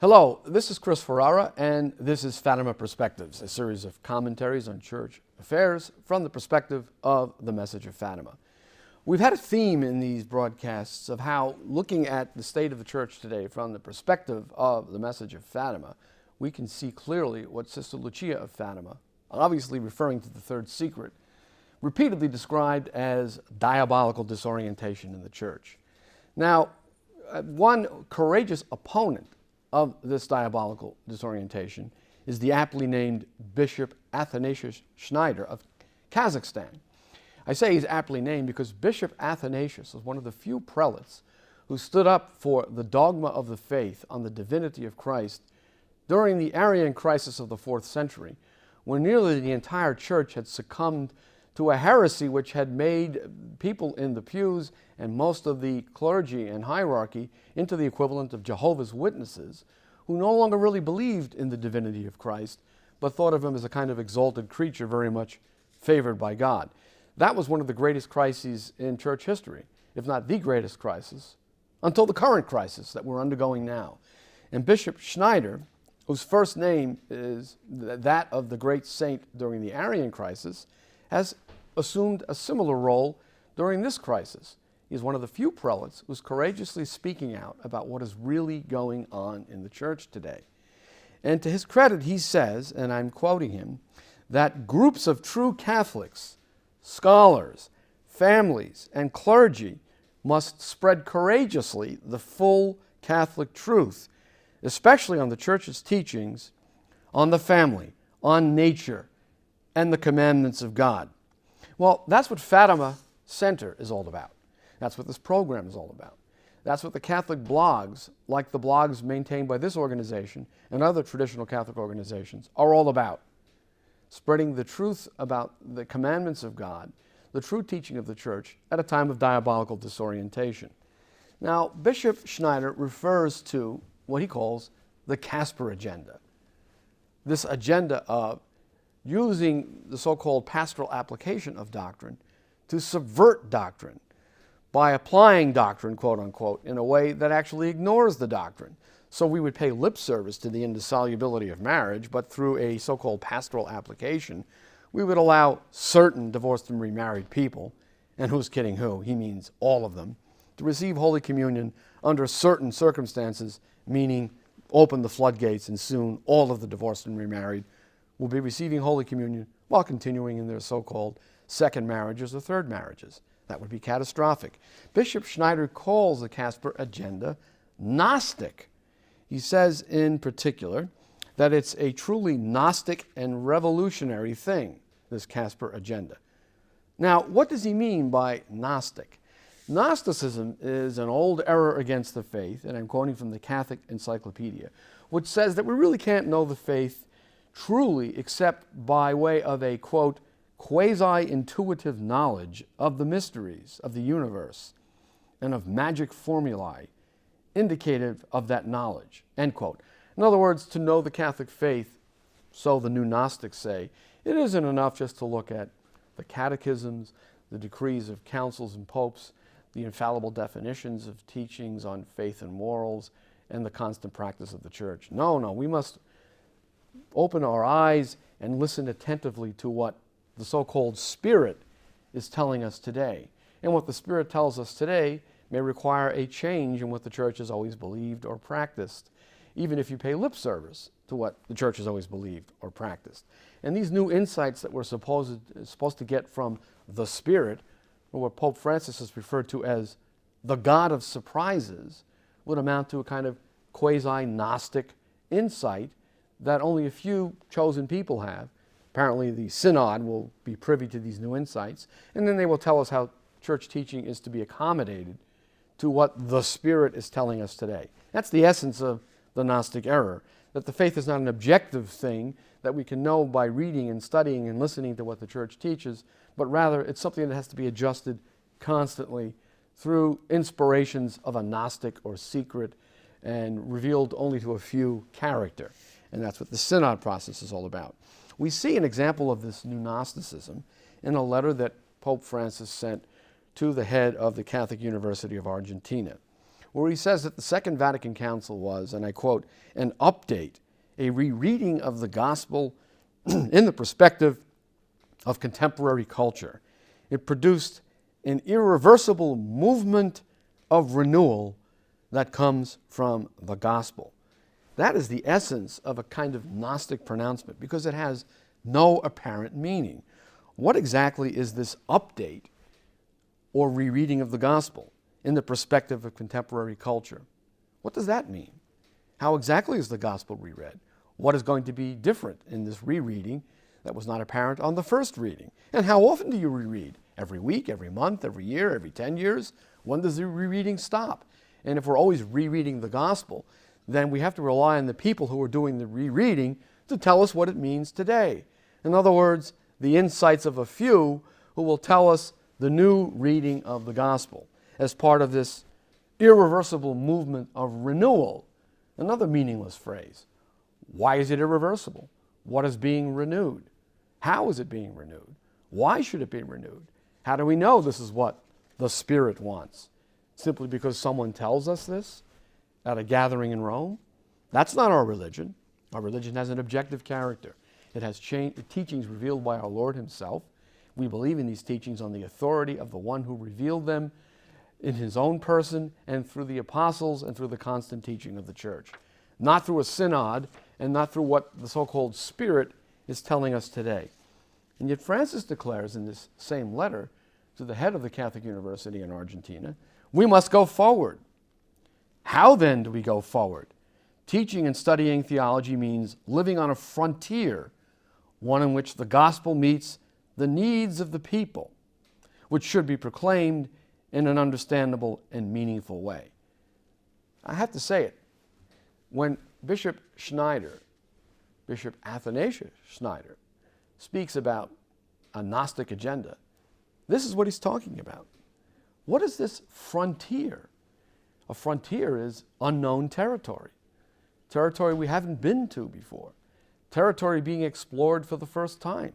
Hello, this is Chris Ferrara, and this is Fatima Perspectives, a series of commentaries on church affairs from the perspective of the message of Fatima. We've had a theme in these broadcasts of how, looking at the state of the church today from the perspective of the message of Fatima, we can see clearly what Sister Lucia of Fatima, obviously referring to the third secret, repeatedly described as diabolical disorientation in the church. Now, one courageous opponent of this diabolical disorientation is the aptly named Bishop Athanasius Schneider of Kazakhstan. I say he's aptly named because Bishop Athanasius was one of the few prelates who stood up for the dogma of the faith on the divinity of Christ during the Arian crisis of the 4th century, when nearly the entire church had succumbed to a heresy which had made people in the pews and most of the clergy and hierarchy into the equivalent of Jehovah's Witnesses, who no longer really believed in the divinity of Christ, but thought of him as a kind of exalted creature very much favored by God. That was one of the greatest crises in church history, if not the greatest crisis, until the current crisis that we're undergoing now. And Bishop Schneider, whose first name is that of the great saint during the Arian crisis, has assumed a similar role during this crisis. He's one of the few prelates who's courageously speaking out about what is really going on in the church today. And to his credit, he says, and I'm quoting him, that groups of true Catholics, scholars, families, and clergy must spread courageously the full Catholic truth, especially on the church's teachings on the family, on nature, and the commandments of God. Well, that's what Fatima Center is all about. That's what this program is all about. That's what the Catholic blogs, like the blogs maintained by this organization and other traditional Catholic organizations, are all about. Spreading the truth about the commandments of God, the true teaching of the church at a time of diabolical disorientation. Now, Bishop Schneider refers to what he calls the Casper agenda. This agenda of using the so-called pastoral application of doctrine to subvert doctrine by applying doctrine, quote unquote, in a way that actually ignores the doctrine. So we would pay lip service to the indissolubility of marriage, but through a so-called pastoral application, we would allow certain divorced and remarried people, and who's kidding who, he means all of them, to receive Holy Communion under certain circumstances, meaning open the floodgates and soon all of the divorced and remarried will be receiving Holy Communion while continuing in their so-called second marriages or third marriages. That would be catastrophic. Bishop Schneider calls the Casper agenda Gnostic. He says in particular that it's a truly Gnostic and revolutionary thing, this Casper agenda. Now, what does he mean by Gnostic? Gnosticism is an old error against the faith, and I'm quoting from the Catholic Encyclopedia, which says that we really can't know the faith truly except by way of a, quote, quasi-intuitive knowledge of the mysteries of the universe and of magic formulae indicative of that knowledge, end quote. In other words, to know the Catholic faith, so the new Gnostics say, it isn't enough just to look at the catechisms, the decrees of councils and popes, the infallible definitions of teachings on faith and morals, and the constant practice of the church. No, we must open our eyes and listen attentively to what the so-called Spirit is telling us today. And what the Spirit tells us today may require a change in what the church has always believed or practiced, even if you pay lip service to what the church has always believed or practiced. And these new insights that we're supposed to get from the Spirit, or what Pope Francis has referred to as the God of surprises, would amount to a kind of quasi-Gnostic insight that only a few chosen people have. Apparently the Synod will be privy to these new insights, and then they will tell us how church teaching is to be accommodated to what the Spirit is telling us today. That's the essence of the Gnostic error, that the faith is not an objective thing that we can know by reading and studying and listening to what the church teaches, but rather it's something that has to be adjusted constantly through inspirations of a Gnostic or secret and revealed only to a few character. And that's what the Synod process is all about. We see an example of this new Gnosticism in a letter that Pope Francis sent to the head of the Catholic University of Argentina, where he says that the Second Vatican Council was, and I quote, an update, a rereading of the gospel in the perspective of contemporary culture. It produced an irreversible movement of renewal that comes from the gospel. That is the essence of a kind of Gnostic pronouncement, because it has no apparent meaning. What exactly is this update or rereading of the gospel in the perspective of contemporary culture? What does that mean? How exactly is the gospel reread? What is going to be different in this rereading that was not apparent on the first reading? And how often do you reread? Every week, every month, every year, every 10 years? When does the rereading stop? And if we're always rereading the gospel, then we have to rely on the people who are doing the rereading to tell us what it means today. In other words, the insights of a few who will tell us the new reading of the gospel as part of this irreversible movement of renewal. Another meaningless phrase. Why is it irreversible? What is being renewed? How is it being renewed? Why should it be renewed? How do we know this is what the Spirit wants? Simply because someone tells us this at a gathering in Rome? That's not our religion. Our religion has an objective character. It has teachings revealed by our Lord himself. We believe in these teachings on the authority of the one who revealed them in his own person and through the apostles and through the constant teaching of the church. Not through a synod and not through what the so-called Spirit is telling us today. And yet Francis declares in this same letter to the head of the Catholic University in Argentina, we must go forward. How then do we go forward? Teaching and studying theology means living on a frontier, one in which the gospel meets the needs of the people, which should be proclaimed in an understandable and meaningful way. I have to say it. When Bishop Schneider, Bishop Athanasius Schneider, speaks about a Gnostic agenda, this is what he's talking about. What is this frontier? A frontier is unknown territory. Territory we haven't been to before. Territory being explored for the first time.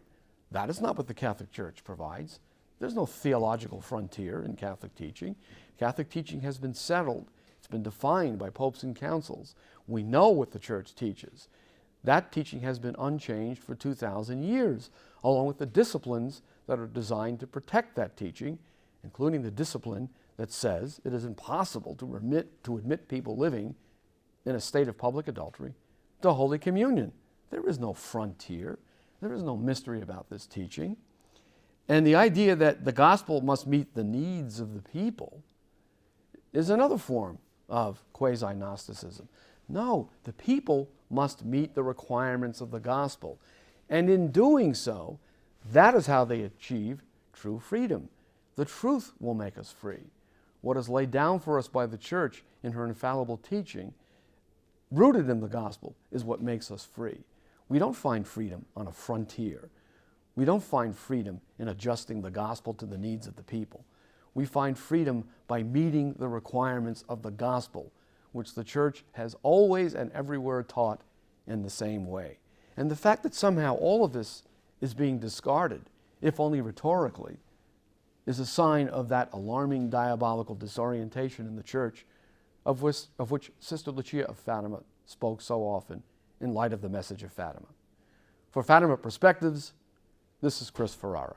That is not what the Catholic Church provides. There's no theological frontier in Catholic teaching. Catholic teaching has been settled. It's been defined by popes and councils. We know what the Church teaches. That teaching has been unchanged for 2,000 years, along with the disciplines that are designed to protect that teaching, including the discipline that says it is impossible to admit people living in a state of public adultery to Holy Communion. There is no frontier. There is no mystery about this teaching. And the idea that the gospel must meet the needs of the people is another form of quasi-Gnosticism. No, the people must meet the requirements of the gospel. And in doing so, that is how they achieve true freedom. The truth will make us free. What is laid down for us by the Church in her infallible teaching, rooted in the gospel, is what makes us free. We don't find freedom on a frontier. We don't find freedom in adjusting the gospel to the needs of the people. We find freedom by meeting the requirements of the gospel, which the Church has always and everywhere taught in the same way. And the fact that somehow all of this is being discarded, if only rhetorically, is a sign of that alarming diabolical disorientation in the Church of which Sister Lucia of Fatima spoke so often in light of the message of Fatima. For Fatima Perspectives, this is Chris Ferrara.